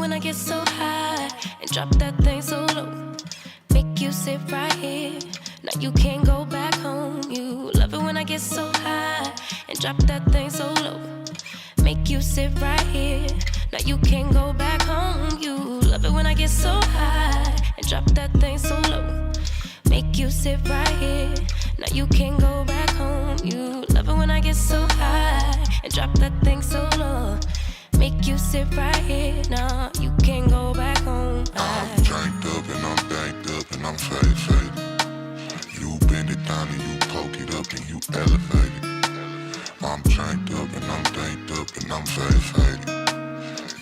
when I get so high and drop that thing so low. Make you sit right here. Now you can't go back home. You love it when I get so high and drop that thing so low. Make you sit right here. Now you can't go back home. You love it when I get so high and drop that thing so low. Make you sit right here. Now you can't go back home. You love it when I get so high and drop that thing so low. Make you sit right here. Now you can't go back home. I'm drank up and I'm banked up and I'm faded. You bend it down and you poke it up and you elevate it. I'm drank up and I'm danked up and I'm faded.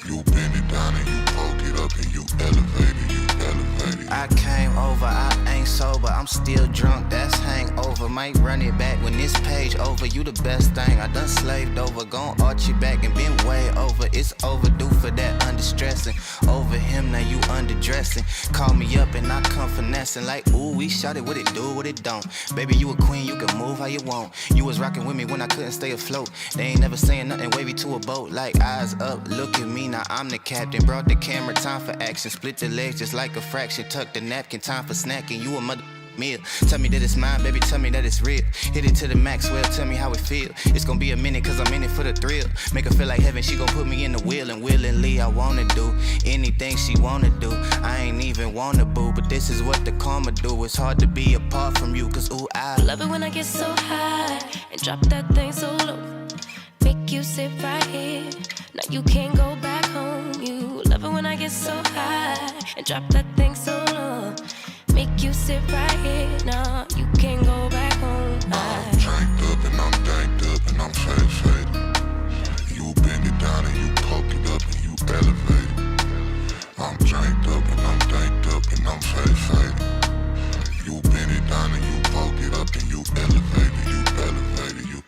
You bend it down and you poke it up and you elevate it, you elevate it. I came over, I ain't sober, I'm still drunk, that's hangover. Might run it back when this page over. You the best thing, I done slaved over. Gon' arch you back and been way over. It's overdue for that understressing. Over him, now you underdressing. Call me up and I come finessing. Like, ooh, we shot it, what it do, what it don't. Baby, you a queen, you can move how you want. You was rocking with me when I couldn't stay afloat. They ain't never saying nothing wavy to a boat. Like, eyes up, look at me, now I'm the captain. Brought the camera, time for action. Split the legs just like a fraction. Tuck the napkin, time for snacking. You a mother meal. Tell me that it's mine, baby, tell me that it's real. Hit it to the max, well, tell me how it feel. It's gonna be a minute, cause I'm in it for the thrill. Make her feel like heaven, she gon' put me in the wheel. And willingly, I wanna do anything she wanna do. I ain't even wanna boo, but this is what the karma do. It's hard to be apart from you, cause ooh, I love it when I get so high and drop that thing so low. Make you sit right here. Now you can't go back home. You love it when I get so high and drop that thing so low. Make you sit right here. Now you can't go back home. I'm drank up and I'm danked up and I'm faded. You bend it down and you poke it up and you elevate it. I'm drank up and I'm danked up and I'm faded. You bend it down and you poke it up and you elevate it, you elevate it, you.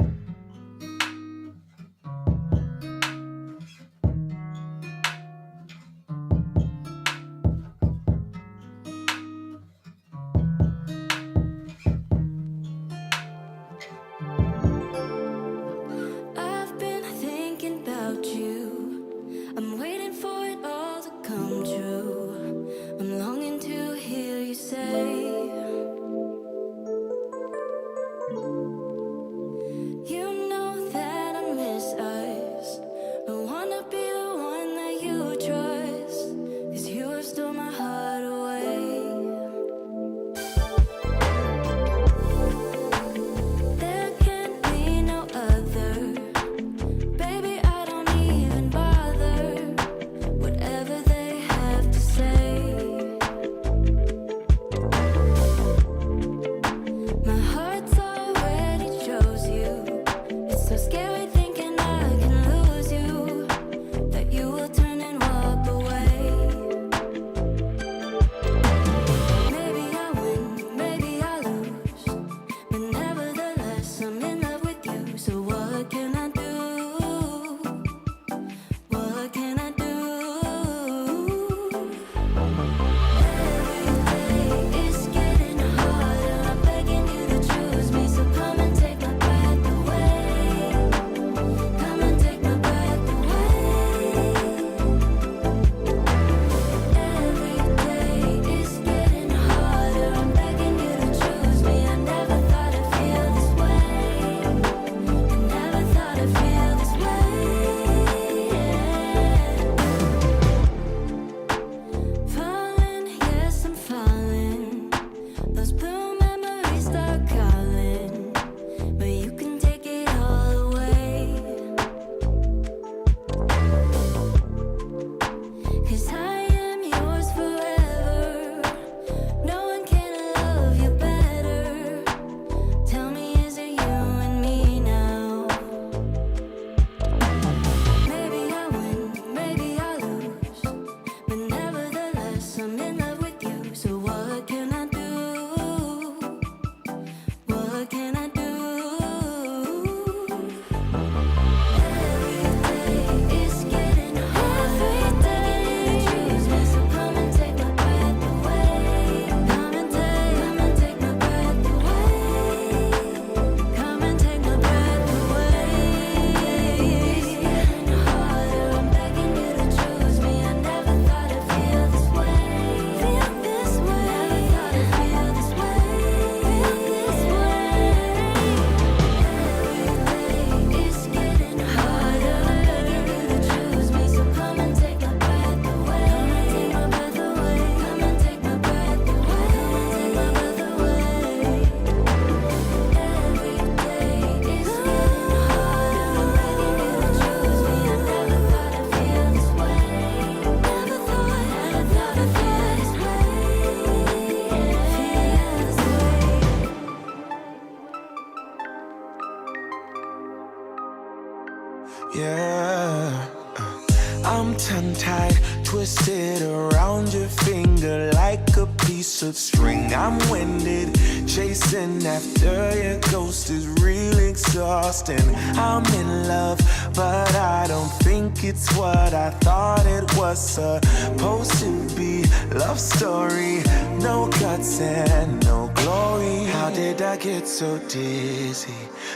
tight, twisted around your finger like a piece of string. I'm winded, chasing after your ghost is real exhausting. I'm in love, but I don't think it's what I thought it was supposed to be. Love story, no guts and no glory. How did I get so dizzy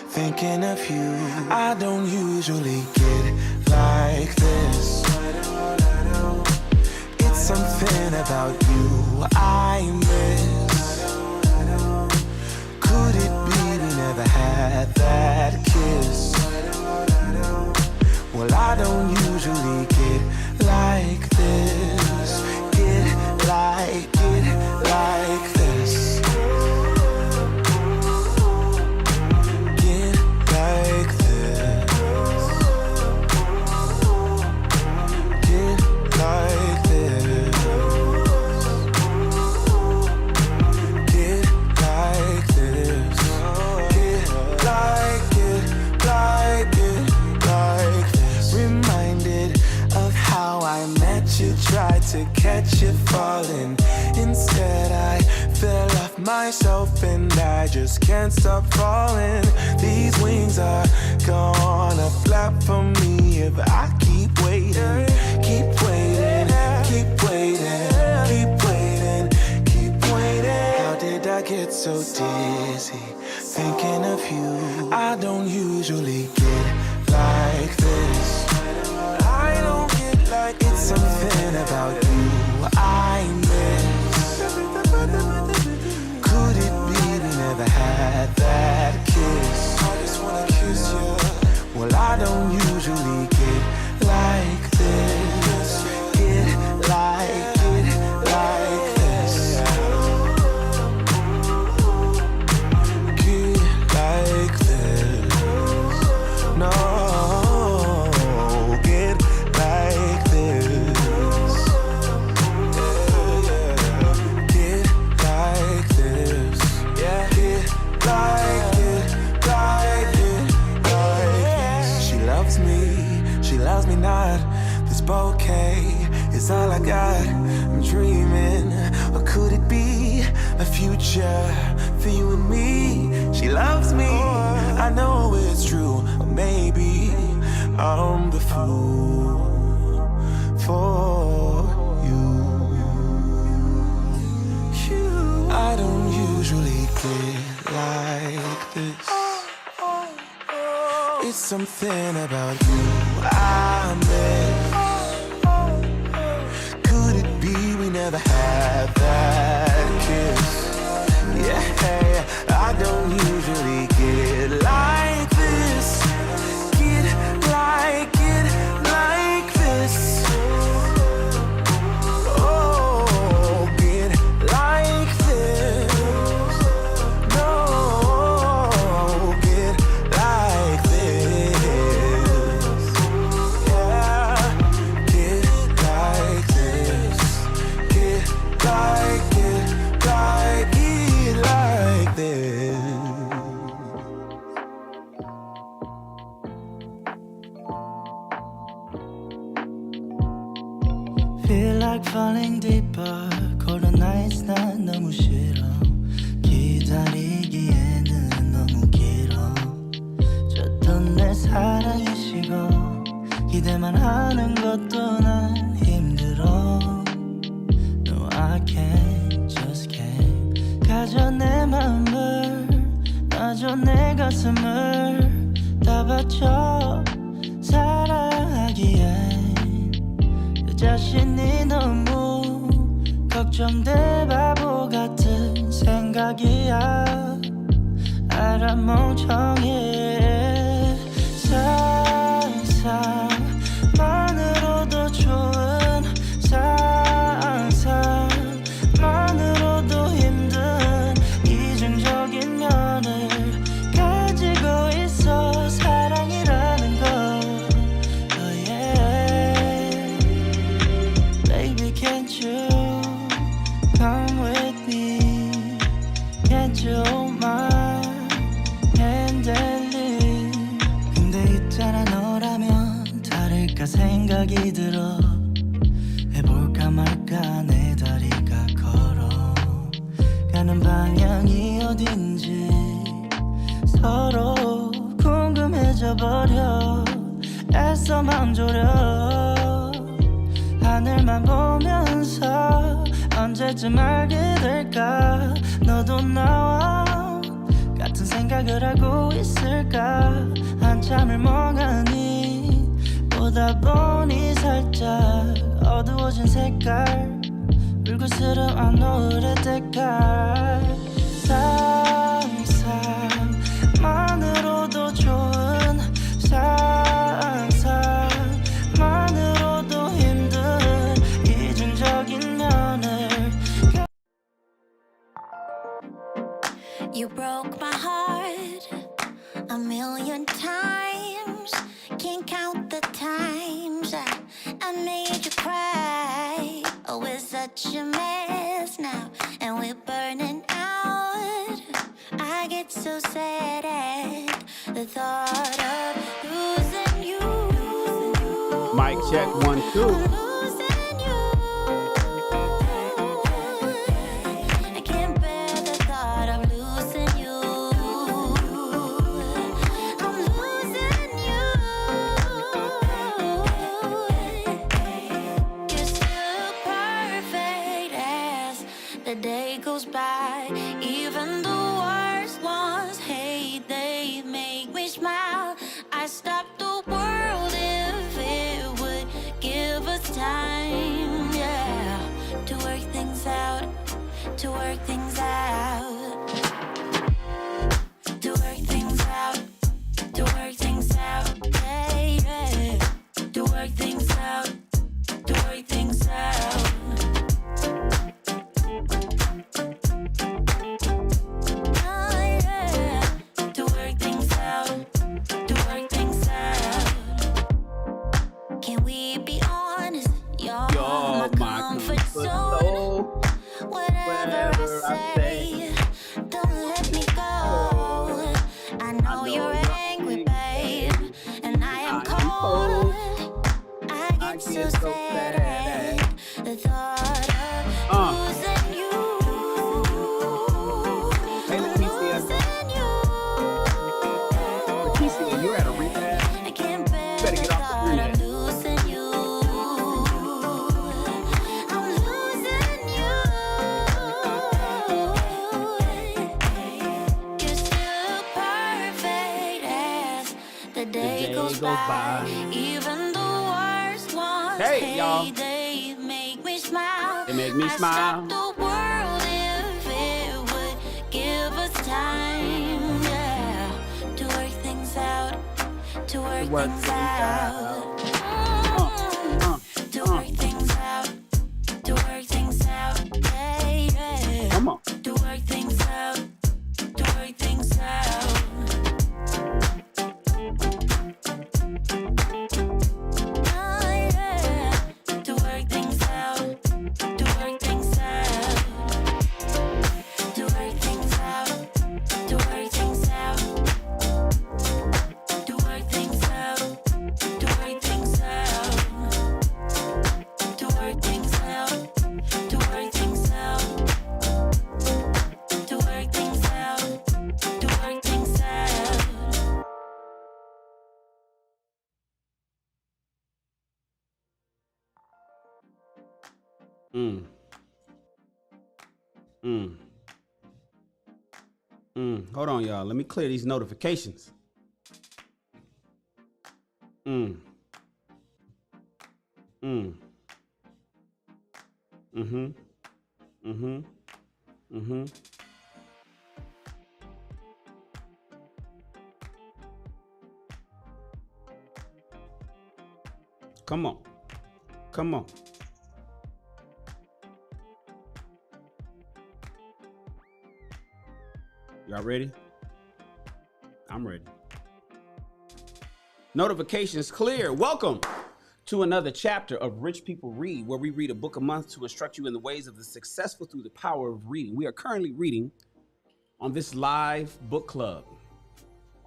thinking of you? I don't usually get like this. It's something about you I miss. Could it be we never had that kiss? Well, I don't usually get like this. Get like this. Get like this. Get like this. Get like this. Get like it, like it, like this. Reminded of how I met you, tried to catch you falling. Instead I fell off myself and I just can't stop falling. These wings are gonna flap for me if I keep waiting. Keep waiting, keep waiting, keep waiting, keep waiting. How did I get so dizzy thinking of you? I don't usually get like this. I don't get like it's something about you I miss. Could it be we never had that kiss? I just wanna kiss you. Well, I don't usually get like this. Get like this. Get like this. No, get like this. Get like this. Yeah, get like it, like it, like this. She loves me not. This bouquet is all I got. I'm dreaming, or could it be a future for you and me? She loves me, I know it's true. Or maybe I'm the fool for you. I don't usually get like this. It's something about you I miss. Could it be we never had that kiss? Yeah, I don't usually get like this. Get like this. Oh, get like this. No, get like this. Yeah, get like this. Get like it, like it, like this. Feel like falling deeper. Colder nights 난 너무 싫어. 기다리기에는 너무 길어. 줬던 내 사랑이 식어. 기대만 하는 것도 난 힘들어. No, I can't, just can't. 가져 내 맘을, 놔줘 내 가슴을 다 바쳐 사랑하기엔 내 자신이 너무 걱정돼. 바보 같은 생각이야. 알아 멍청해. 상상만으로도 좋은 상상만으로도 힘든 이중적인 면을 가지고 있어. 사랑이라는 거. Oh yeah. Baby, can't you come with me? Can't you hold my hand 방향이 어딘지 서로 궁금해져 버려 애써 맘 졸여 하늘만 보면서 언제쯤 알게 될까 너도 나와 같은 생각을 하고 있을까 한참을 멍하니 보다 보니 살짝 어두워진 색깔 불그스름한 노을의 때깔 상상만으로도 좋은 상상만으로도 힘든 이중적인 면을 You broke my heart a million times. Can't count the times I made you cry. Oh, we're such a mess now, and we're burning out. I get so sad at the thought of losing you. Mic check 1 2. Losing you. I can't bear the thought of losing you. I'm losing you. You're still perfect as the day goes by. Even the worst ones hate, they make me smile. I stop the world if it would give us time, yeah, to work things out, to work things out, to work things out, to work things out, yeah, yeah, to work things out, to work things out. Oh, yeah, to work things out, to work things out. Can we be honest? You're my comfort zone. Whatever I say, don't let me go. I know you're angry, babe, and I am cold. I get so sad at the thought of losing you. Hey, Leticia. Losing you. Leticia, you're at a rehab. I can't bear Better the get off the thought internet. of losing you. I'm losing you. You're still perfect as the day goes by. Even the worst ones Hey, y'all. hate, they make me smile. They make me I smile. stop the world if it would give us time, yeah, to work things out, to work things out. To work things out, to work things out, yeah, yeah. Come on. To work things out, to work things out. Oh, yeah. To work things out, to work things out. To work things out, to work things out. To work things out, to work things out. To work things out, to work things out. To work things out, to work things out. Hold on, y'all. Let me clear these notifications. Come on. Come on. Y'all ready? I'm ready. Notifications clear. Welcome to another chapter of Rich People Read, where we read a book a month to instruct you in the ways of the successful through the power of reading. We are currently reading on this live book club.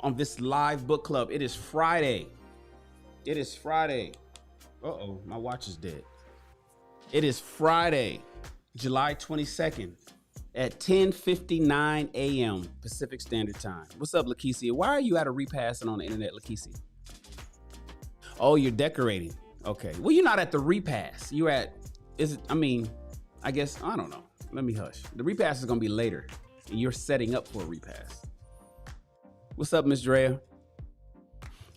It is Friday. Uh-oh, my watch is dead. It is Friday, July 22nd, at 10:59 a.m. Pacific Standard Time. What's up, Lakeisha? Why are you at a repassing on the internet, Lakeisha? Oh, you're decorating. Okay. Well, you're not at the repass. You're at, I guess, I don't know. Let me hush. The repass is going to be later, and you're setting up for a repass. What's up, Miss Drea?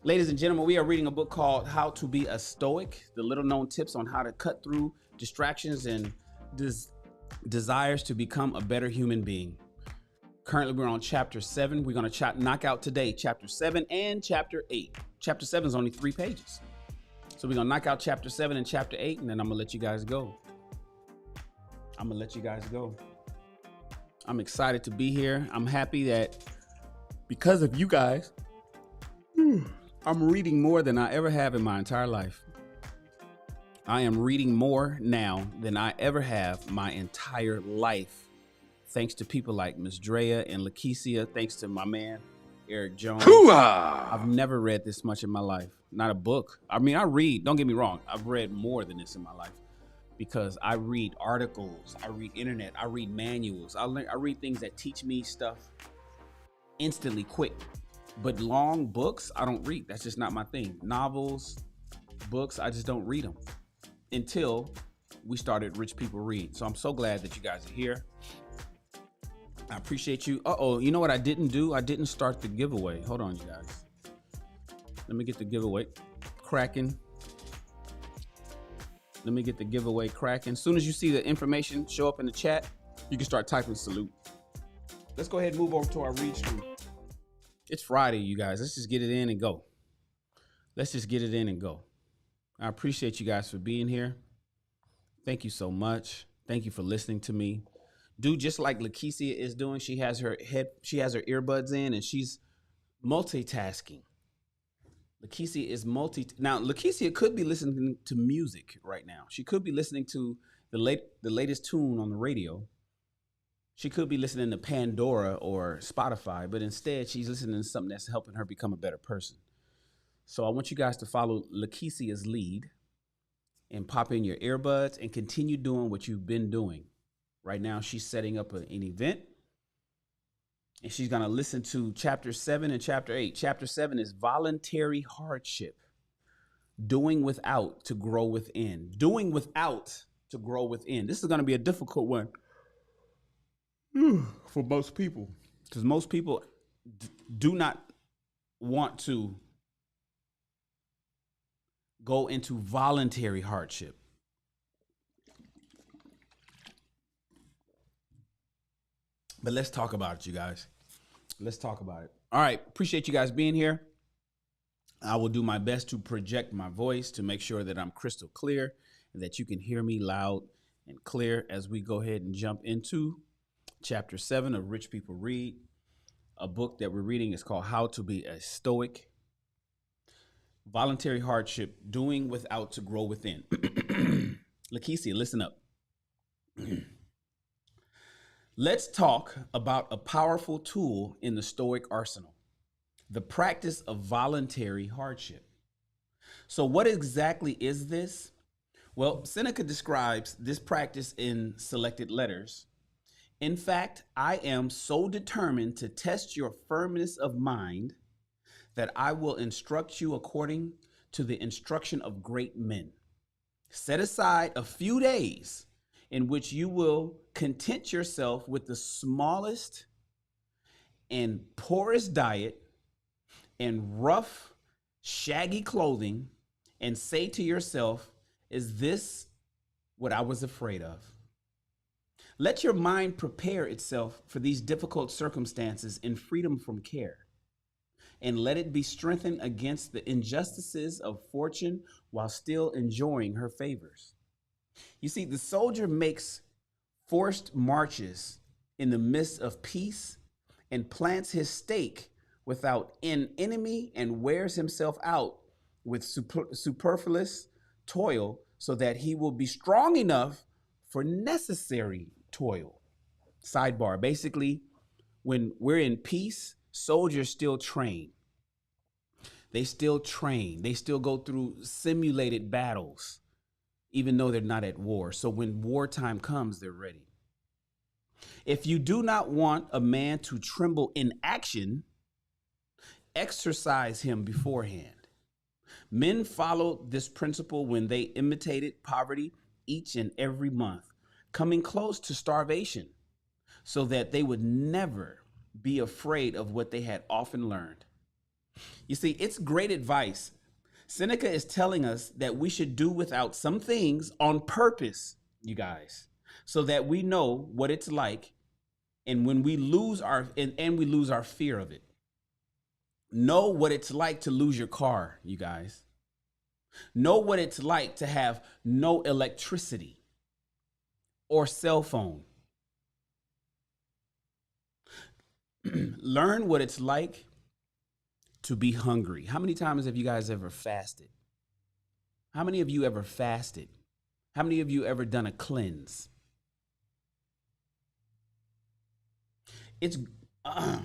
Ladies and gentlemen, we are reading a book called How to Be a Stoic, the little known tips on how to cut through distractions and desires to become a better human being. Currently, we're on chapter 7. We're going to knock out today chapter 7 and chapter 8. Chapter 7 is only 3 pages. So we're going to knock out chapter 7 and chapter 8, and then I'm going to let you guys go. I'm excited to be here. I'm happy that because of you guys, I'm reading more than I ever have in my entire life. I am reading more now than I ever have my entire life. Thanks to people like Miss Drea and Lakeisha. Thanks to my man, Eric Jones. Hoo-ah! I've never read this much in my life. Not a book. I read, don't get me wrong. I've read more than this in my life because I read articles, I read internet, I read manuals. I read things that teach me stuff instantly, quick. But long books, I don't read. That's just not my thing. Novels, books, I just don't read them until we started Rich People Read. So I'm so glad that you guys are here. I appreciate you. You know what I didn't do? I didn't start the giveaway. Hold on, you guys. Let me get the giveaway cracking. As soon as you see the information show up in the chat, you can start typing salute. Let's go ahead and move over to our read stream. It's Friday, you guys. Let's just get it in and go. I appreciate you guys for being here. Thank you so much. Thank you for listening to me. Do just like Lakeisha is doing. She has her earbuds in and she's multitasking. Now Lakeisha could be listening to music right now. She could be listening to the latest tune on the radio. She could be listening to Pandora or Spotify, but instead she's listening to something that's helping her become a better person. So I want you guys to follow Lakeisha's lead and pop in your earbuds and continue doing what you've been doing. Right now, she's setting up an event, and she's going to listen to chapter 7 and chapter 8. Chapter 7 is voluntary hardship, doing without to grow within. Doing without to grow within. This is going to be a difficult one for most people, because most people do not want to go into voluntary hardship. But let's talk about it, you guys. Let's talk about it. All right. Appreciate you guys being here. I will do my best to project my voice to make sure that I'm crystal clear and that you can hear me loud and clear as we go ahead and jump into chapter 7 of Rich People Read. A book that we're reading is called How to Be a Stoic. Voluntary hardship, doing without to grow within. Lakeisha, listen up. Let's talk about a powerful tool in the Stoic arsenal, the practice of voluntary hardship. So what exactly is this? Well, Seneca describes this practice in selected letters. In fact, I am so determined to test your firmness of mind that I will instruct you according to the instruction of great men. Set aside a few days in which you will content yourself with the smallest and poorest diet and rough, shaggy clothing, and say to yourself, is this what I was afraid of? Let your mind prepare itself for these difficult circumstances in freedom from care, and let it be strengthened against the injustices of fortune while still enjoying her favors. You see, the soldier makes forced marches in the midst of peace and plants his stake without an enemy and wears himself out with superfluous toil so that he will be strong enough for necessary toil. Sidebar, basically, when we're in peace, soldiers still train. They still train. They still go through simulated battles, even though they're not at war. So when wartime comes, they're ready. If you do not want a man to tremble in action, exercise him beforehand. Men followed this principle when they imitated poverty each and every month, coming close to starvation, so that they would never be afraid of what they had often learned. You see, it's great advice. Seneca is telling us that we should do without some things on purpose, you guys, so that we know what it's like, and when we lose we lose our fear of it. Know what it's like to lose your car, you guys. Know what it's like to have no electricity or cell phone. Learn what it's like to be hungry. How many times have you guys ever fasted? How many of you ever fasted? How many of you ever done a cleanse?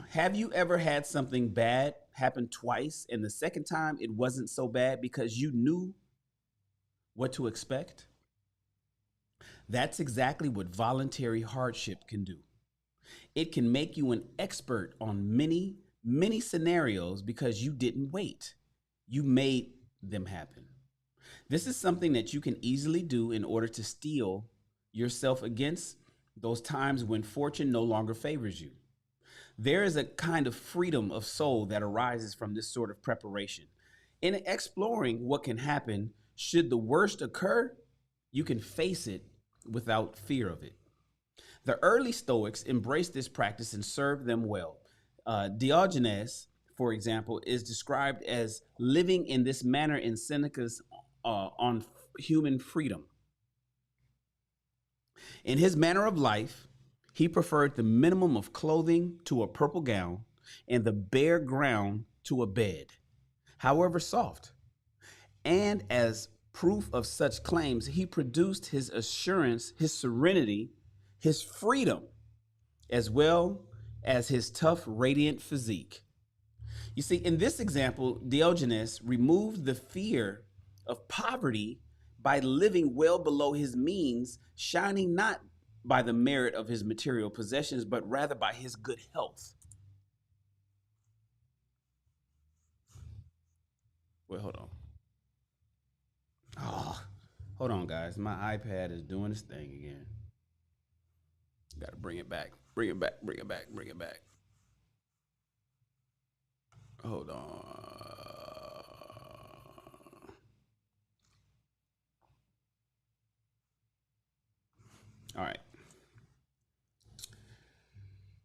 Have you ever had something bad happen twice, and the second time it wasn't so bad because you knew what to expect? That's exactly what voluntary hardship can do. It can make you an expert on many, many scenarios because you didn't wait. You made them happen. This is something that you can easily do in order to steel yourself against those times when fortune no longer favors you. There is a kind of freedom of soul that arises from this sort of preparation. In exploring what can happen should the worst occur, you can face it without fear of it. The early Stoics embraced this practice and served them well. Diogenes, for example, is described as living in this manner in Seneca's on human freedom. In his manner of life, he preferred the minimum of clothing to a purple gown and the bare ground to a bed, however soft. And as proof of such claims, he produced his assurance, his serenity, his freedom, as well as his tough, radiant physique. You see, in this example, Diogenes removed the fear of poverty by living well below his means, shining not by the merit of his material possessions, but rather by his good health. Wait, hold on. Oh, hold on, guys. My iPad is doing its thing again. Got to bring it back. Bring it back. Bring it back. Bring it back. Hold on. All right.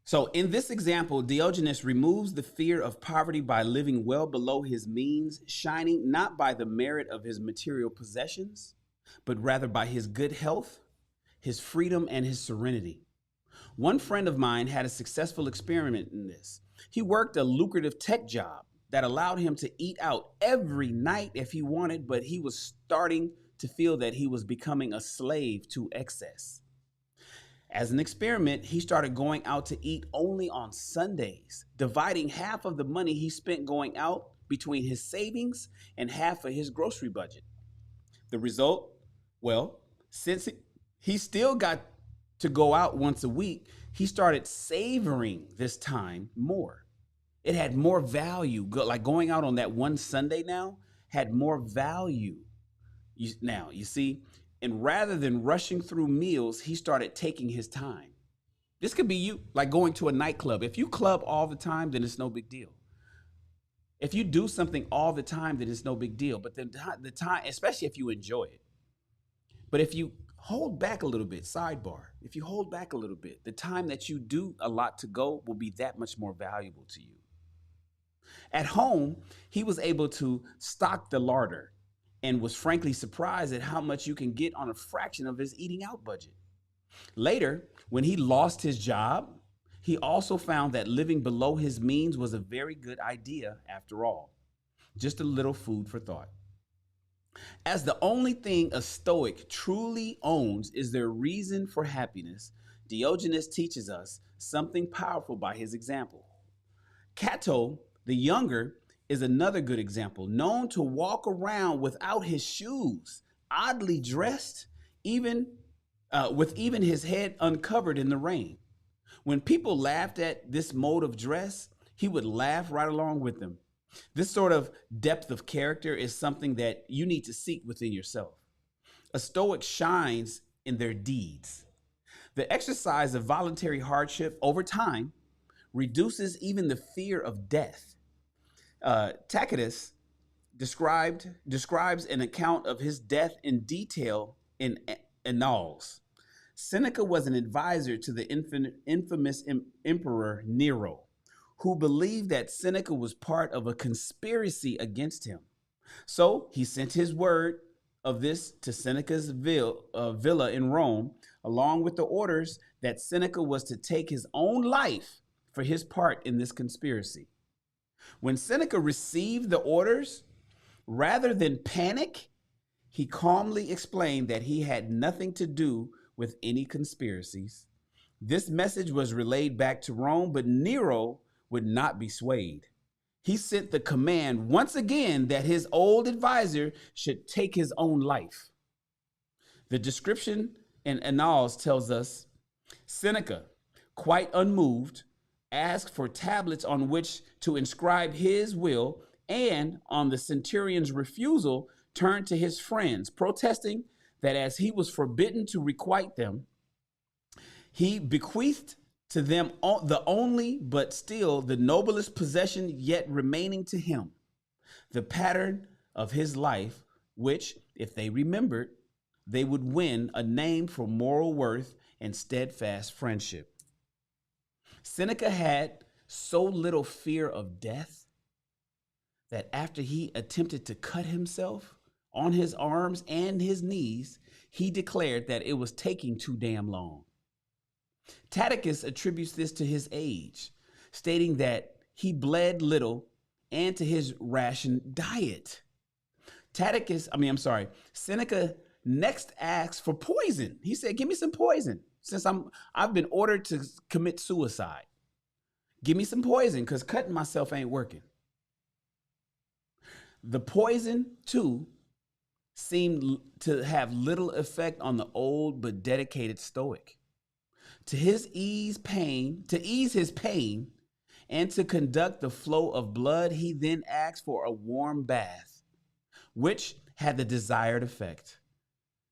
So in this example, Diogenes removes the fear of poverty by living well below his means, shining not by the merit of his material possessions, but rather by his good health, his freedom, and his serenity. One friend of mine had a successful experiment in this. He worked a lucrative tech job that allowed him to eat out every night if he wanted, but he was starting to feel that he was becoming a slave to excess. As an experiment, he started going out to eat only on Sundays, dividing half of the money he spent going out between his savings and half of his grocery budget. The result? Well, since he still got to go out once a week, he started savoring this time more. It had more value. Like going out on that one Sunday now had more value. Now, you see, and rather than rushing through meals, he started taking his time. This could be you, like going to a nightclub. If you club all the time, then it's no big deal. If you do something all the time, then it's no big deal. But then the time, especially if you enjoy it. But if you hold back a little bit, sidebar, if you hold back a little bit, the time that you do a lot to go will be that much more valuable to you. At home, he was able to stock the larder and was frankly surprised at how much you can get on a fraction of his eating out budget. Later, when he lost his job, he also found that living below his means was a very good idea after all. Just a little food for thought. As the only thing a Stoic truly owns is their reason for happiness, Diogenes teaches us something powerful by his example. Cato, the younger, is another good example, known to walk around without his shoes, oddly dressed, with even his head uncovered in the rain. When people laughed at this mode of dress, he would laugh right along with them. This sort of depth of character is something that you need to seek within yourself. A Stoic shines in their deeds. The exercise of voluntary hardship over time reduces even the fear of death. Tacitus describes an account of his death in detail in Annals. Seneca was an advisor to the infamous emperor Nero, who believed that Seneca was part of a conspiracy against him. So he sent his word of this to Seneca's villa in Rome, along with the orders that Seneca was to take his own life for his part in this conspiracy. When Seneca received the orders, rather than panic, he calmly explained that he had nothing to do with any conspiracies. This message was relayed back to Rome, but Nero would not be swayed. He sent the command once again that his old advisor should take his own life. The description in Annals tells us Seneca, quite unmoved, asked for tablets on which to inscribe his will, and on the centurion's refusal, turned to his friends, protesting that as he was forbidden to requite them, he bequeathed to them the only but still the noblest possession yet remaining to him, the pattern of his life, which, if they remembered, they would win a name for moral worth and steadfast friendship. Seneca had so little fear of death that after he attempted to cut himself on his arms and his knees, he declared that it was taking too damn long. Tacitus attributes this to his age, stating that he bled little and to his ration diet. Seneca next asked for poison. He said, "Give me some poison, since I've been ordered to commit suicide. Give me some poison, because cutting myself ain't working." The poison, too, seemed to have little effect on the old but dedicated Stoic. To ease his pain, and to conduct the flow of blood, he then asked for a warm bath, which had the desired effect.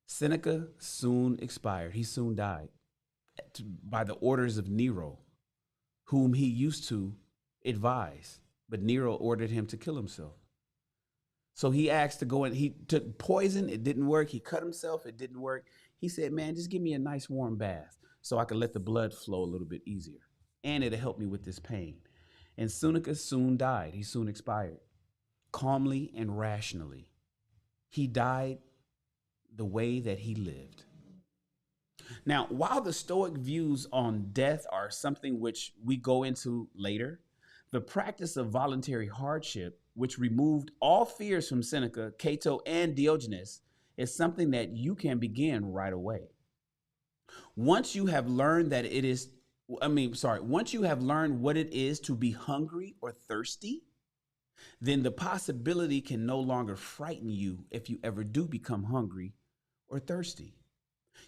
Seneca soon expired. He soon died by the orders of Nero, whom he used to advise, but Nero ordered him to kill himself. So he asked to go in. He took poison. It didn't work. He cut himself. It didn't work. He said, "Man, just give me a nice warm bath so I can let the blood flow a little bit easier. And it'll help me with this pain." And Seneca soon died. He soon expired, calmly and rationally. He died the way that he lived. Now, while the Stoic views on death are something which we go into later, the practice of voluntary hardship, which removed all fears from Seneca, Cato, and Diogenes, is something that you can begin right away. Once you have learned what it is to be hungry or thirsty, then the possibility can no longer frighten you if you ever do become hungry or thirsty.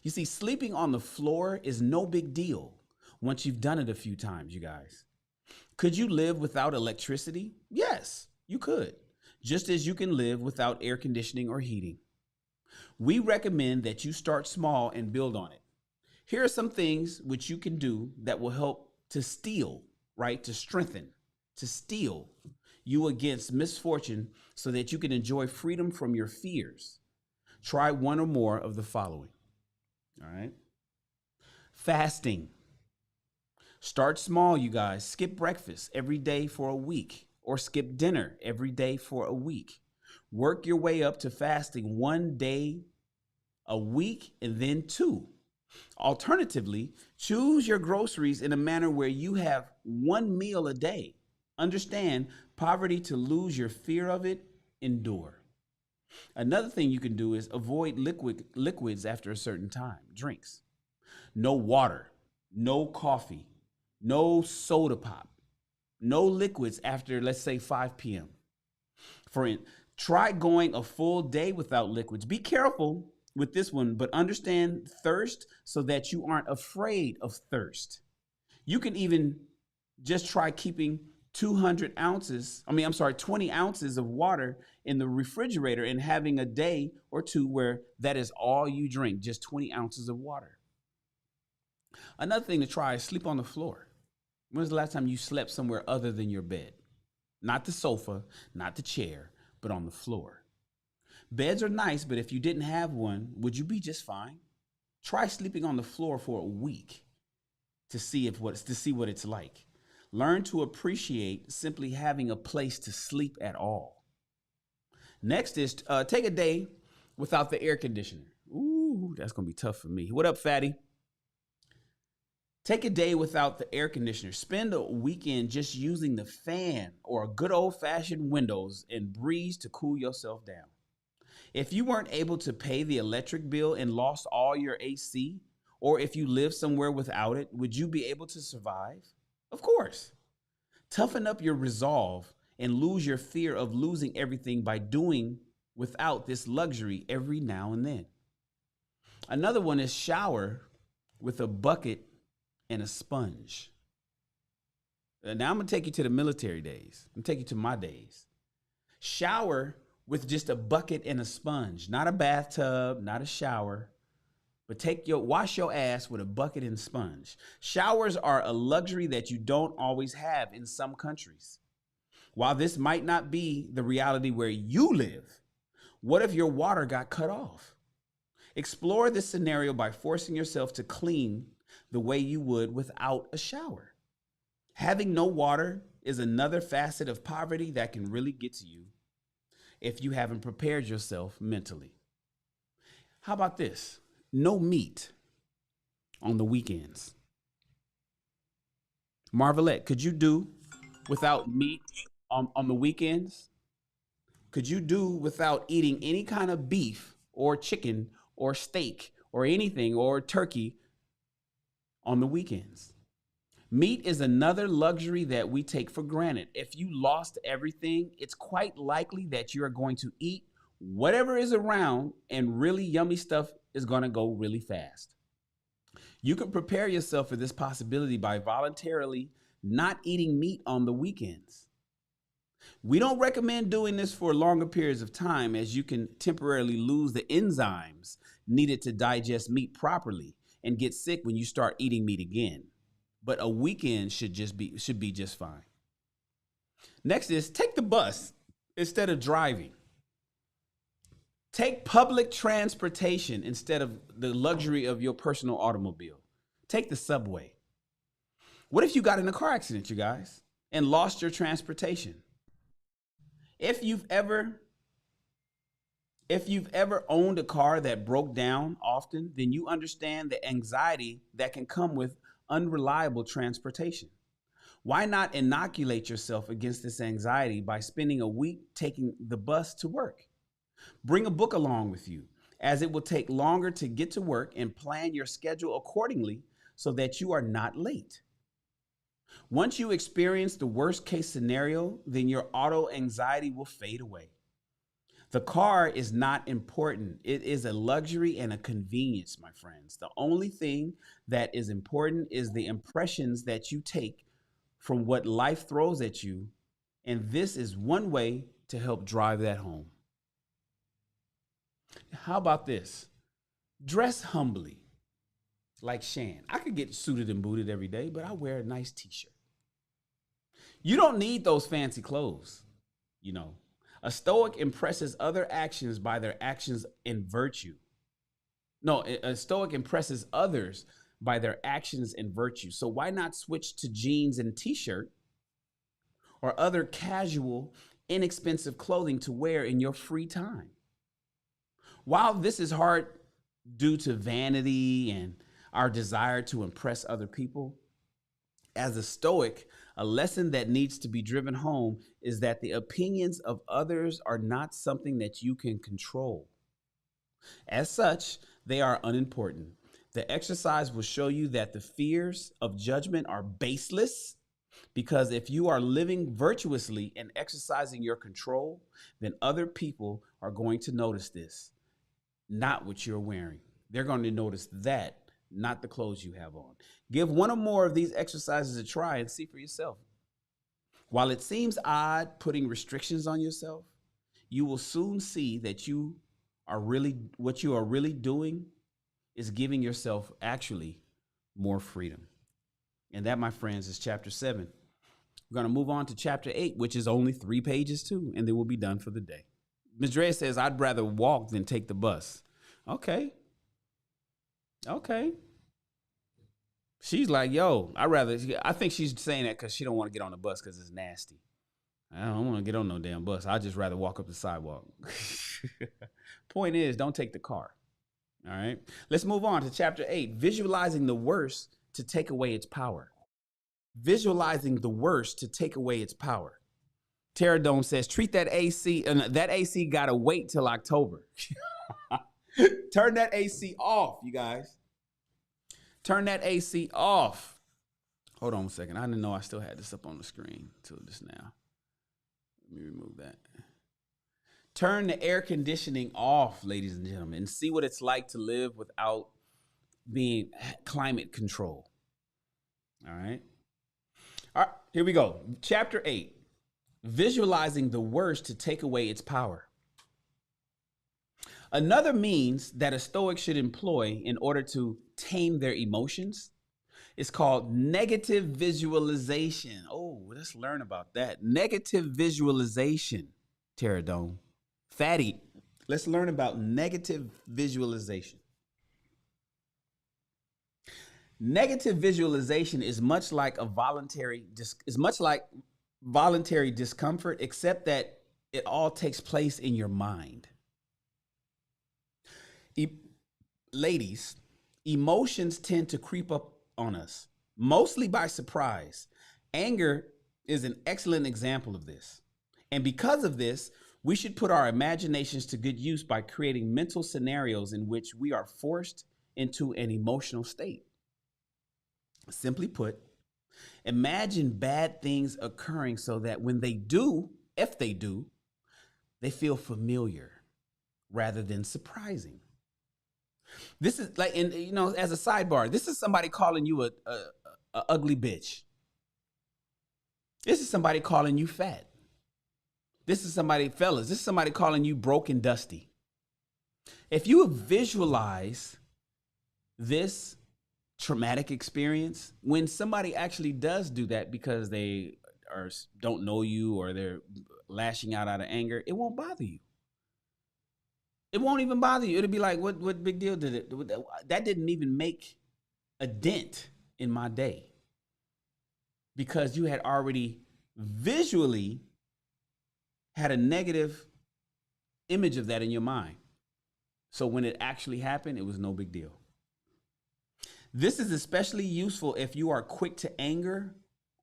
You see, sleeping on the floor is no big deal once you've done it a few times, you guys. Could you live without electricity? Yes, you could, just as you can live without air conditioning or heating. We recommend that you start small and build on it. Here are some things which you can do that will help to steel you against misfortune so that you can enjoy freedom from your fears. Try one or more of the following. All right. Fasting. Start small, you guys. Skip breakfast every day for a week, or skip dinner every day for a week. Work your way up to fasting 1 day a week and then 2. Alternatively, choose your groceries in a manner where you have 1 meal a day. Understand poverty to lose your fear of it. Endure. Another thing you can do is avoid liquids after a certain time. Drinks. No water, no coffee, no soda pop, no liquids after, let's say, 5 p.m. Try going a full day without liquids. Be careful with this one, but understand thirst so that you aren't afraid of thirst. You can even just try keeping 20 ounces of water in the refrigerator and having a day or two where that is all you drink, just 20 ounces of water. Another thing to try is sleep on the floor. When's the last time you slept somewhere other than your bed? Not the sofa, not the chair, but on the floor. Beds are nice, but if you didn't have one, would you be just fine? Try sleeping on the floor for a week to see what it's like. Learn to appreciate simply having a place to sleep at all. Next is take a day without the air conditioner. Ooh, that's going to be tough for me. What up, fatty? Take a day without the air conditioner. Spend a weekend just using the fan or a good old-fashioned windows and breeze to cool yourself down. If you weren't able to pay the electric bill and lost all your AC, or if you live somewhere without it, would you be able to survive? Of course. Toughen up your resolve and lose your fear of losing everything by doing without this luxury every now and then. Another one is shower with a bucket and a sponge. Now I'm going to take you to the military days. I'm going to take you to my days. Shower with just a bucket and a sponge, not a bathtub, not a shower, but wash your ass with a bucket and sponge. Showers are a luxury that you don't always have in some countries. While this might not be the reality where you live, what if your water got cut off? Explore this scenario by forcing yourself to clean the way you would without a shower. Having no water is another facet of poverty that can really get to you if you haven't prepared yourself mentally. How about this? No meat on the weekends. Marvelette, could you do without meat on the weekends? Could you do without eating any kind of beef or chicken or steak or anything or turkey on the weekends? Meat is another luxury that we take for granted. If you lost everything, it's quite likely that you are going to eat whatever is around, and really yummy stuff is going to go really fast. You can prepare yourself for this possibility by voluntarily not eating meat on the weekends. We don't recommend doing this for longer periods of time, as you can temporarily lose the enzymes needed to digest meat properly and get sick when you start eating meat again. But a weekend should be just fine. Next is take the bus instead of driving. Take public transportation instead of the luxury of your personal automobile. Take the subway. What if you got in a car accident, you guys, and lost your transportation? If you've ever owned a car that broke down often, then you understand the anxiety that can come with unreliable transportation. Why not inoculate yourself against this anxiety by spending a week taking the bus to work? Bring a book along with you, as it will take longer to get to work, and plan your schedule accordingly so that you are not late. Once you experience the worst case scenario, then your auto anxiety will fade away. The car is not important. It is a luxury and a convenience, my friends. The only thing that is important is the impressions that you take from what life throws at you. And this is one way to help drive that home. How about this? Dress humbly, like Shannon. I could get suited and booted every day, but I wear a nice t-shirt. You don't need those fancy clothes, you know. A Stoic impresses other actions by their actions and virtue. No, a Stoic impresses others by their actions and virtue. So why not switch to jeans and t-shirt or other casual, inexpensive clothing to wear in your free time? While this is hard due to vanity and our desire to impress other people, as a Stoic, a lesson that needs to be driven home is that the opinions of others are not something that you can control. As such, they are unimportant. The exercise will show you that the fears of judgment are baseless, because if you are living virtuously and exercising your control, then other people are going to notice this, not what you're wearing. They're going to notice that, not the clothes you have on. Give one or more of these exercises a try and see for yourself. While it seems odd putting restrictions on yourself, you will soon see that what you are really doing is giving yourself actually more freedom. And that, my friends, is chapter 7. We're going to move on to chapter 8, which is only 3 pages too, and then we'll be done for the day. Ms. Drea says, I'd rather walk than take the bus. Okay. She's like, yo, I think she's saying that because she don't want to get on the bus because it's nasty. I don't want to get on no damn bus. I'd just rather walk up the sidewalk. Point is, don't take the car. All right. Let's move on to chapter 8, visualizing the worst to take away its power. Visualizing the worst to take away its power. Terra Dome says, treat that AC, that AC got to wait till October. Turn that AC off, you guys. Turn that AC off. Hold on a second. I didn't know I still had this up on the screen until just now. Let me remove that. Turn the air conditioning off, ladies and gentlemen, and see what it's like to live without being climate control. All right. All right, here we go. Chapter 8. Visualizing the worst to take away its power. Another means that a Stoic should employ in order to tame their emotions is called negative visualization. Oh, let's learn about that. Negative visualization, Pterodome. Fatty, let's learn about negative visualization. Negative visualization is much like voluntary discomfort, except that it all takes place in your mind. Ladies, emotions tend to creep up on us, mostly by surprise. Anger is an excellent example of this. And because of this, we should put our imaginations to good use by creating mental scenarios in which we are forced into an emotional state. Simply put, imagine bad things occurring so that when they do, if they do, they feel familiar rather than surprising. This is like, and you know, as a sidebar, this is somebody calling you a ugly bitch. This is somebody calling you fat. This is somebody, fellas, this is somebody calling you broke and dusty. If you visualize this traumatic experience, when somebody actually does do that because they don't know you or they're lashing out of anger, it won't bother you. It won't even bother you. It'll be like, what big deal did it? That didn't even make a dent in my day because you had already visually had a negative image of that in your mind. So when it actually happened, it was no big deal. This is especially useful if you are quick to anger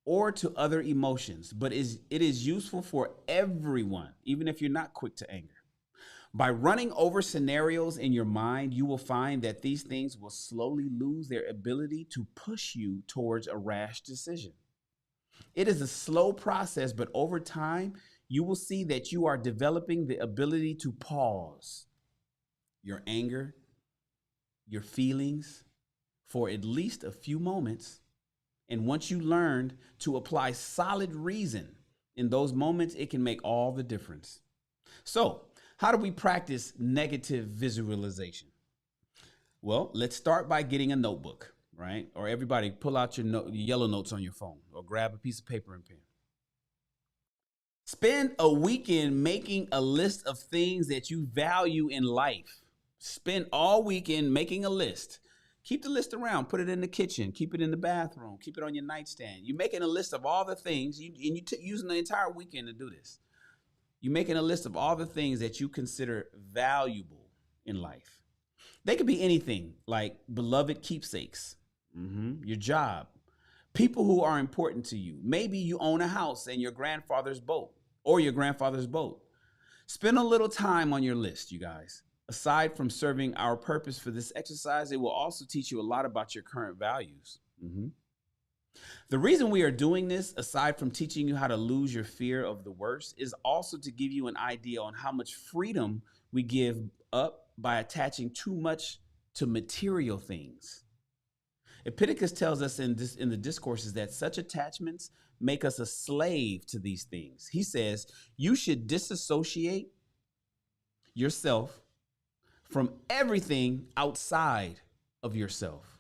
or to other emotions, but it is useful for everyone, even if you're not quick to anger. By running over scenarios in your mind, you will find that these things will slowly lose their ability to push you towards a rash decision. It is a slow process, but over time, you will see that you are developing the ability to pause your anger, your feelings for at least a few moments. And once you learn to apply solid reason in those moments, it can make all the difference. So, how do we practice negative visualization? Well, let's start by getting a notebook, right? Or everybody pull out your yellow notes on your phone or grab a piece of paper and pen. Spend a weekend making a list of things that you value in life. Spend all weekend making a list. Keep the list around. Put it in the kitchen. Keep it in the bathroom. Keep it on your nightstand. You're making a list of all the things, and you're using the entire weekend to do this. You're making a list of all the things that you consider valuable in life. They could be anything like beloved keepsakes, your job, people who are important to you. Maybe you own a house and your grandfather's boat. Spend a little time on your list, you guys. Aside from serving our purpose for this exercise, it will also teach you a lot about your current values. The reason we are doing this, aside from teaching you how to lose your fear of the worst, is also to give you an idea on how much freedom we give up by attaching too much to material things. Epictetus tells us in the discourses that such attachments make us a slave to these things. He says you should disassociate yourself from everything outside of yourself.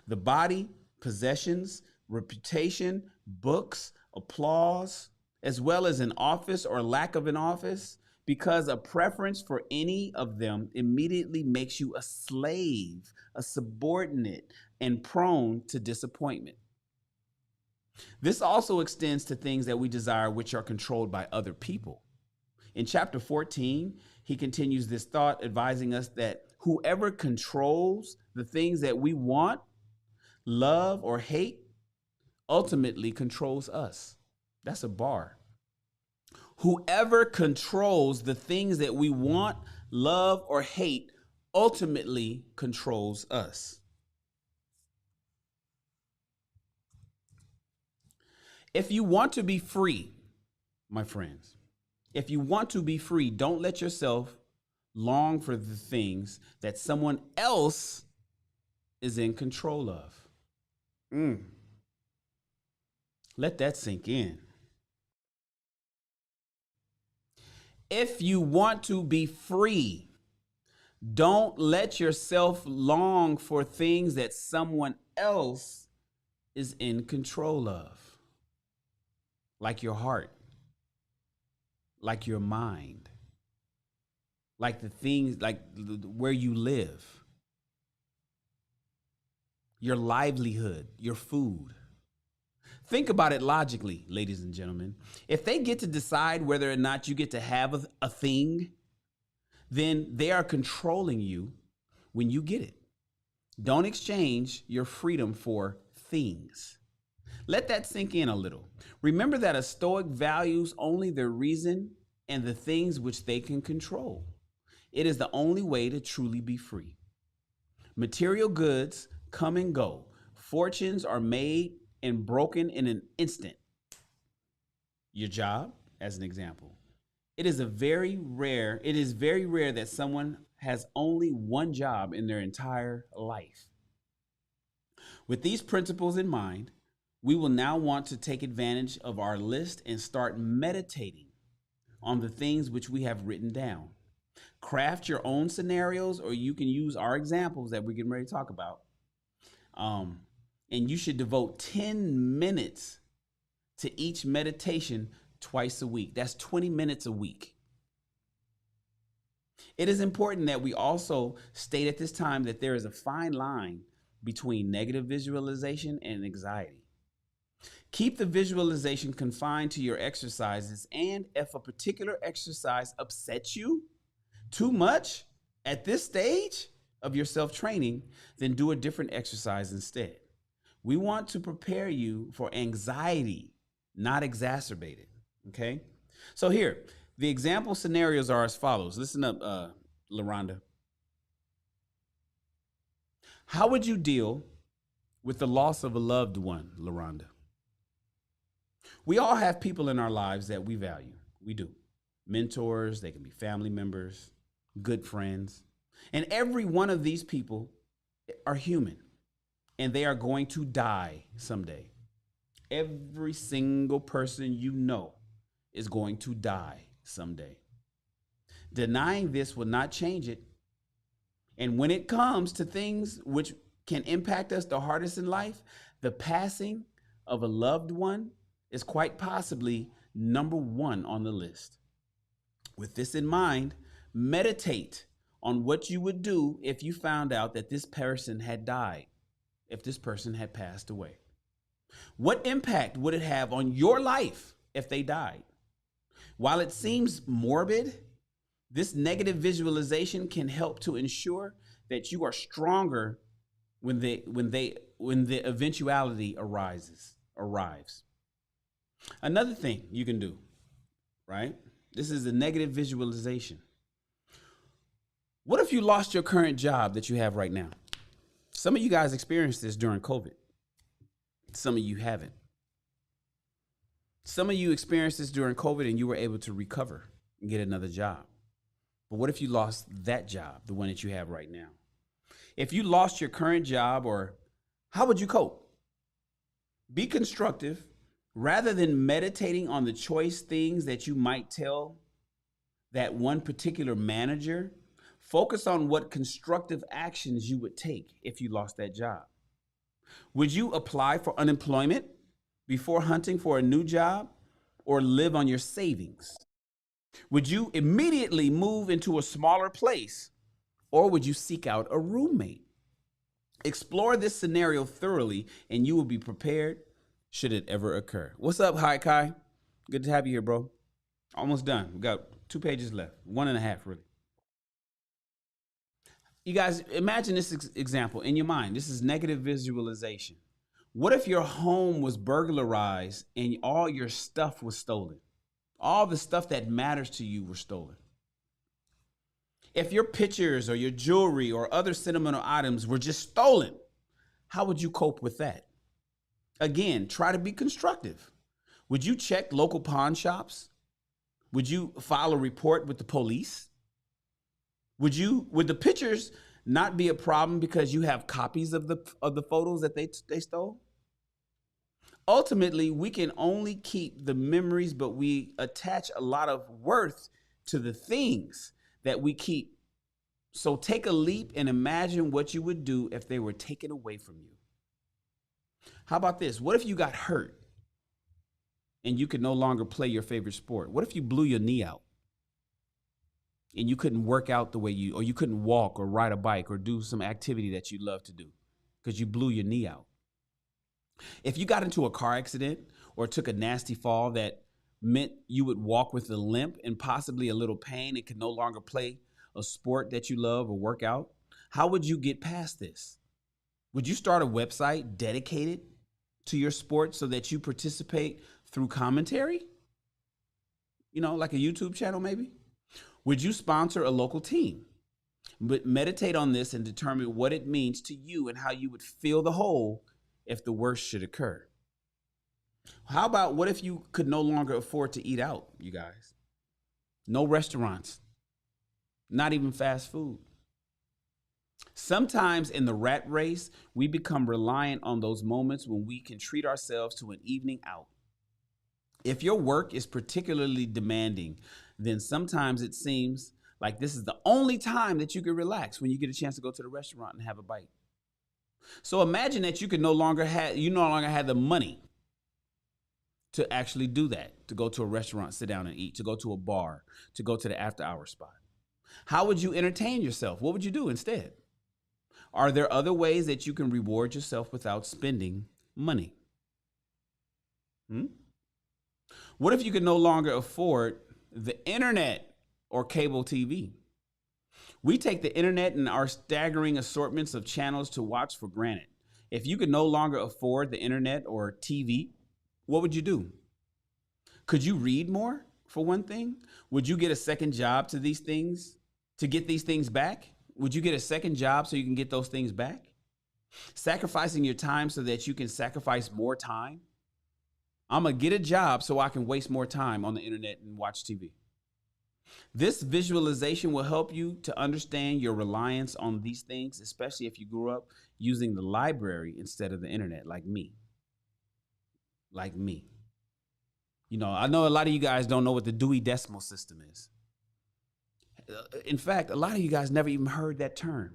The body, possessions, reputation, books, applause, as well as an office or lack of an office, because a preference for any of them immediately makes you a slave, a subordinate, and prone to disappointment. This also extends to things that we desire which are controlled by other people. In chapter 14, he continues this thought, advising us that whoever controls the things that we want, love, or hate ultimately controls us. That's a bar. Whoever controls the things that we want, love, or hate ultimately controls us. If you want to be free, my friends, if you want to be free, don't let yourself long for the things that someone else is in control of. Let that sink in. If you want to be free, don't let yourself long for things that someone else is in control of. Like your heart, like your mind, like the things, like where you live, your livelihood, your food. Think about it logically, ladies and gentlemen. If they get to decide whether or not you get to have a thing, then they are controlling you when you get it. Don't exchange your freedom for things. Let that sink in a little. Remember that a Stoic values only their reason and the things which they can control. It is the only way to truly be free. Material goods come and go. Fortunes are made and broken in an instant. Your job, as an example. It is very rare that someone has only one job in their entire life. With these principles in mind, we will now want to take advantage of our list and start meditating on the things which we have written down. Craft your own scenarios, or you can use our examples that we're getting ready to talk about. And you should devote 10 minutes to each meditation twice a week. That's 20 minutes a week. It is important that we also state at this time that there is a fine line between negative visualization and anxiety. Keep the visualization confined to your exercises, and if a particular exercise upsets you too much at this stage of your self-training, then do a different exercise instead. We want to prepare you for anxiety, not exacerbate it, okay? So here, the example scenarios are as follows. Listen up, LaRonda. How would you deal with the loss of a loved one, LaRonda? We all have people in our lives that we value. We do. Mentors, they can be family members, good friends. And every one of these people are human, and they are going to die someday. Every single person you know is going to die someday. Denying this will not change it. And when it comes to things which can impact us the hardest in life, the passing of a loved one is quite possibly number one on the list. With this in mind, meditate on what you would do if you found out that this person had died, if this person had passed away. What impact would it have on your life if they died? While it seems morbid, this negative visualization can help to ensure that you are stronger when the eventuality arrives. Another thing you can do, right? This is a negative visualization. What if you lost your current job that you have right now? Some of you guys experienced this during COVID. Some of you haven't. Some of you experienced this during COVID and you were able to recover and get another job. But what if you lost that job, the one that you have right now? If you lost your current job, or How would you cope? Be constructive rather than meditating on the choice things that you might tell that one particular manager. Focus on what constructive actions you would take if you lost that job. Would you apply for unemployment before hunting for a new job or live on your savings? Would you immediately move into a smaller place or would you seek out a roommate? Explore this scenario thoroughly and you will be prepared should it ever occur. What's up, Hi Kai? Good to have you here, bro. Almost done. We got 2 pages left. 1.5, really. You guys, imagine this example in your mind. This is negative visualization. What if your home was burglarized and all your stuff was stolen? All the stuff that matters to you were stolen. If your pictures or your jewelry or other sentimental items were just stolen, how would you cope with that? Again, try to be constructive. Would you check local pawn shops? Would you file a report with the police? Would the pictures not be a problem because you have copies of the photos that they stole? Ultimately, we can only keep the memories, but we attach a lot of worth to the things that we keep. So take a leap and imagine what you would do if they were taken away from you. How about this? What if you got hurt and you could no longer play your favorite sport? What if you blew your knee out and you couldn't work out the way or you couldn't walk or ride a bike or do some activity that you love to do because you blew your knee out? If you got into a car accident or took a nasty fall that meant you would walk with a limp and possibly a little pain and could no longer play a sport that you love or work out, how would you get past this? Would you start a website dedicated to your sport so that you participate through commentary? You know, like a YouTube channel maybe? Would you sponsor a local team? But meditate on this and determine what it means to you and how you would fill the hole if the worst should occur. How about what if you could no longer afford to eat out, you guys? No restaurants, not even fast food. Sometimes in the rat race, we become reliant on those moments when we can treat ourselves to an evening out. If your work is particularly demanding, then sometimes it seems like this is the only time that you can relax, when you get a chance to go to the restaurant and have a bite. So imagine that you no longer had the money to actually do that, to go to a restaurant, sit down and eat, to go to a bar, to go to the after hour spot. How would you entertain yourself? What would you do instead? Are there other ways that you can reward yourself without spending money? What if you could no longer afford the internet or cable TV? We take the internet and our staggering assortments of channels to watch for granted. If you could no longer afford the internet or TV, what would you do? Could you read more, for one thing? Would you get a second job to these things to get these things back? Would you get a second job so you can get those things back? Sacrificing your time so that you can sacrifice more time? I'm going to get a job so I can waste more time on the internet and watch TV. This visualization will help you to understand your reliance on these things, especially if you grew up using the library instead of the internet, like me. Like me. You know, I know a lot of you guys don't know what the Dewey Decimal System is. In fact, a lot of you guys never even heard that term,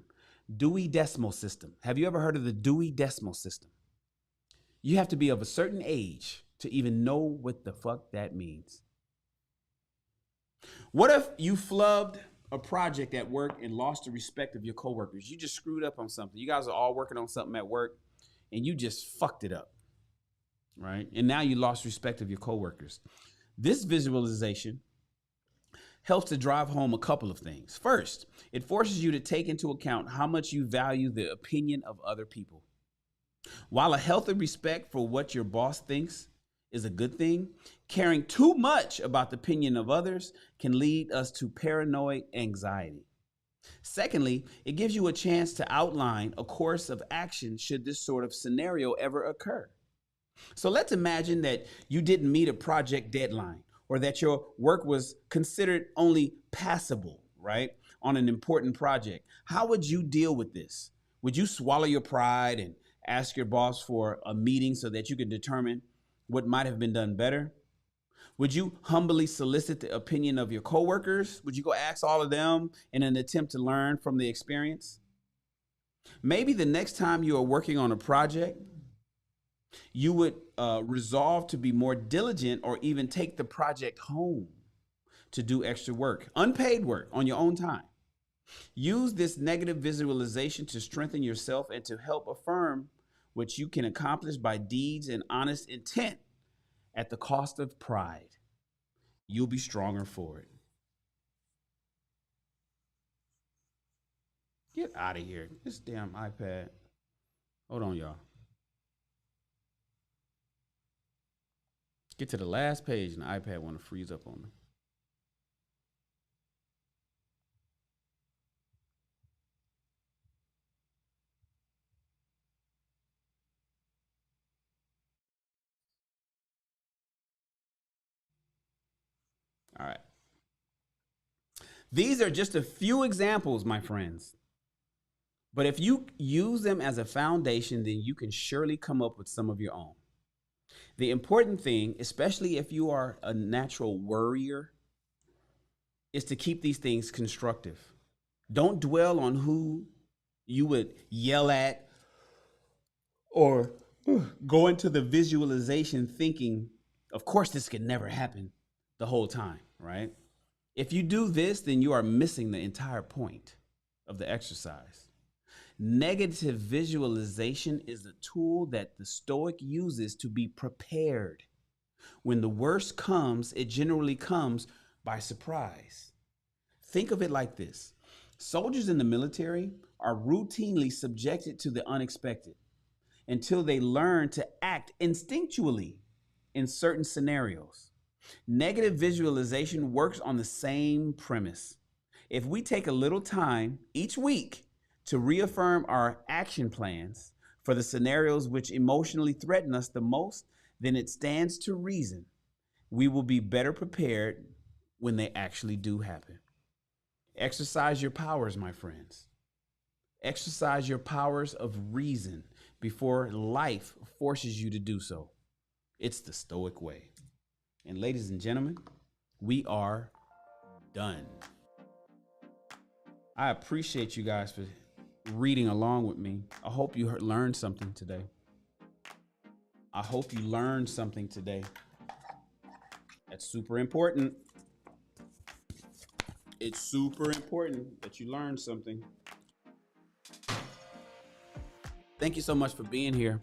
Dewey Decimal System. Have you ever heard of the Dewey Decimal System? You have to be of a certain age to even know what the fuck that means. What if you flubbed a project at work and lost the respect of your coworkers? You just screwed up on something. You guys are all working on something at work and you just fucked it up, right? And now you lost respect of your coworkers. This visualization helps to drive home a couple of things. First, it forces you to take into account how much you value the opinion of other people. While a healthy respect for what your boss thinks is a good thing, caring too much about the opinion of others can lead us to paranoid anxiety. Secondly, it gives you a chance to outline a course of action should this sort of scenario ever occur. So let's imagine that you didn't meet a project deadline, or that your work was considered only passable, right, on an important project. How would you deal with this? Would you swallow your pride ask your boss for a meeting so that you can determine what might have been done better? Would you humbly solicit the opinion of your coworkers? Would you go ask all of them in an attempt to learn from the experience? Maybe the next time you are working on a project, you would resolve to be more diligent or even take the project home to do extra work, unpaid work on your own time. Use this negative visualization to strengthen yourself and to help affirm what you can accomplish by deeds and honest intent at the cost of pride. You'll be stronger for it. Get out of here. This damn iPad. Hold on, y'all. Get to the last page and the iPad want to freeze up on me. All right. These are just a few examples, my friends. But if you use them as a foundation, then you can surely come up with some of your own. The important thing, especially if you are a natural worrier, is to keep these things constructive. Don't dwell on who you would yell at or go into the visualization thinking, of course, this could never happen the whole time, right? If you do this, then you are missing the entire point of the exercise. Negative visualization is a tool that the Stoic uses to be prepared. When the worst comes, it generally comes by surprise. Think of it like this. Soldiers in the military are routinely subjected to the unexpected until they learn to act instinctually in certain scenarios. Negative visualization works on the same premise. If we take a little time each week to reaffirm our action plans for the scenarios which emotionally threaten us the most, then it stands to reason we will be better prepared when they actually do happen. Exercise your powers, my friends. Exercise your powers of reason before life forces you to do so. It's the Stoic way. And ladies and gentlemen, we are done. I appreciate you guys for reading along with me. I hope you learned something today. I hope you learned something today. That's super important. It's super important that you learn something. Thank you so much for being here.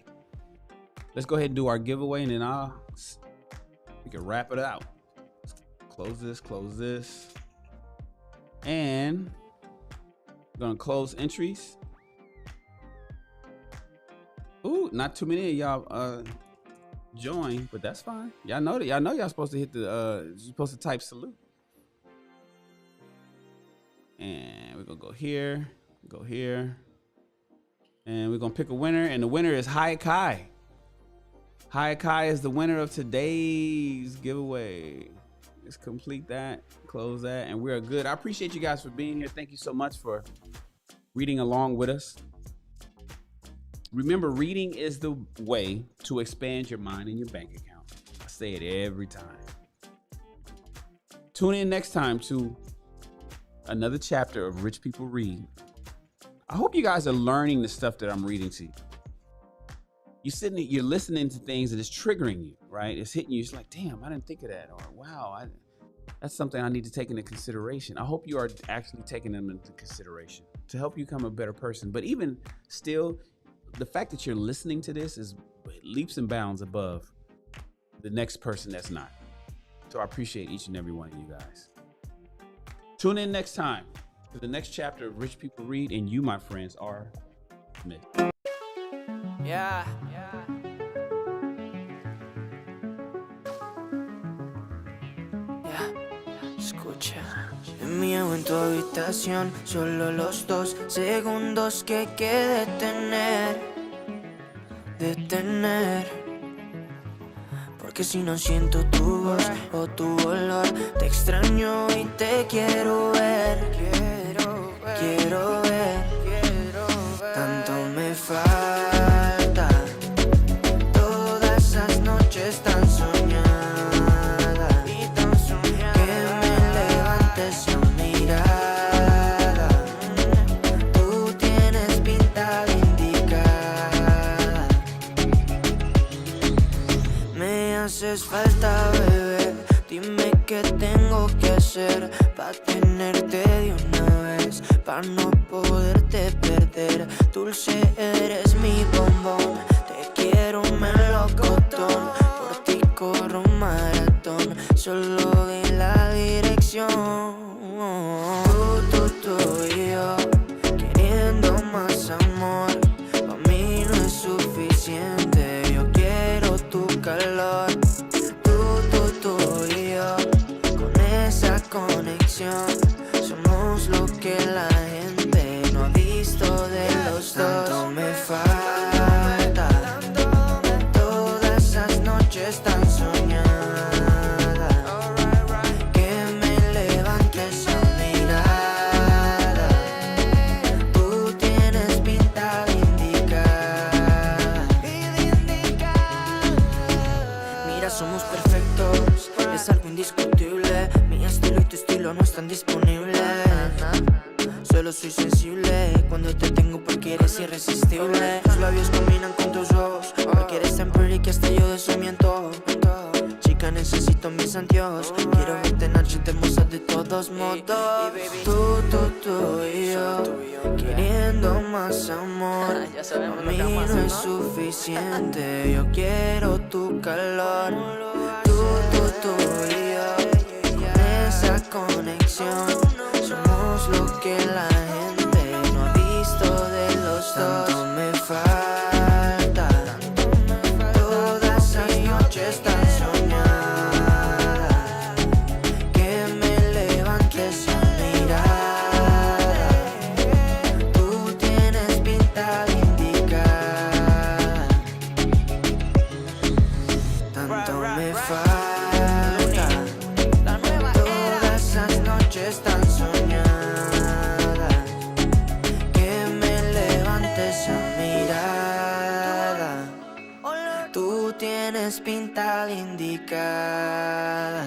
Let's go ahead and do our giveaway, and then we can wrap it out. Close this. And we're gonna close entries. Ooh, not too many of y'all join, but that's fine. Y'all know that. Y'all know y'all supposed to hit the you're supposed to type salute. And we're gonna go here, and we're gonna pick a winner, and the winner is Hayakai. Hayakai is the winner of today's giveaway. Let's complete that, close that, and we're good. I appreciate you guys for being here. Thank you so much for reading along with us. Remember, reading is the way to expand your mind and your bank account. I say it every time. Tune in next time to another chapter of Rich People Read. I hope you guys are learning the stuff that I'm reading to you. You're listening to things and it's triggering you, right? It's hitting you. It's like, damn, I didn't think of that. Or wow, that's something I need to take into consideration. I hope you are actually taking them into consideration to help you become a better person. But even still, the fact that you're listening to this is leaps and bounds above the next person that's not. So I appreciate each and every one of you guys. Tune in next time to the next chapter of Rich People Read, and you, my friends, are myth. Yeah. Escucha. Mío en tu habitación, solo los 2 segundos que hay que detener. Porque si no siento tu voz o tu olor, te extraño y te quiero ver. Quiero ver. Tanto me falta falta, bebé. Dime qué tengo que hacer pa' tenerte de una vez, pa' no poderte perder. Dulce, eres mi bombón, te quiero melocotón. Por ti corro un maratón, solo de la dirección. Tú y yo, queriendo más amor. Pa' mí no es suficiente, yo quiero tu calor. Tú y yo, con esa conexión, somos lo que la gente no ha visto de los dos. Tanto me falta, todas esas noches tan soñadas, que me levantes a mirada. Tú tienes pinta de indicada. Mira, somos perfectos, es algo indiscutible. Mi estilo y tu estilo no están disponibles. Solo soy sensible cuando te tengo porque eres irresistible. Tus labios combinan con tus ojos, porque eres tan pretty que hasta yo de eso me antojo. Chica, necesito mis anteojos, quiero verte en noche hermosa de todos modos. Tú y yo, queriendo más amor. A mí no es suficiente, yo quiero tu calor. Tú y yo, con esa conexión, somos lo que la gente no ha visto de los dos. Tanto me falta, todas esas noches tan soñadas, que me levantes a mirada. Tú tienes pinta de indicada. Tanto me falta, todas esas noches tan soñadas, que me levantes a mirada. Tú tienes pinta de indicada.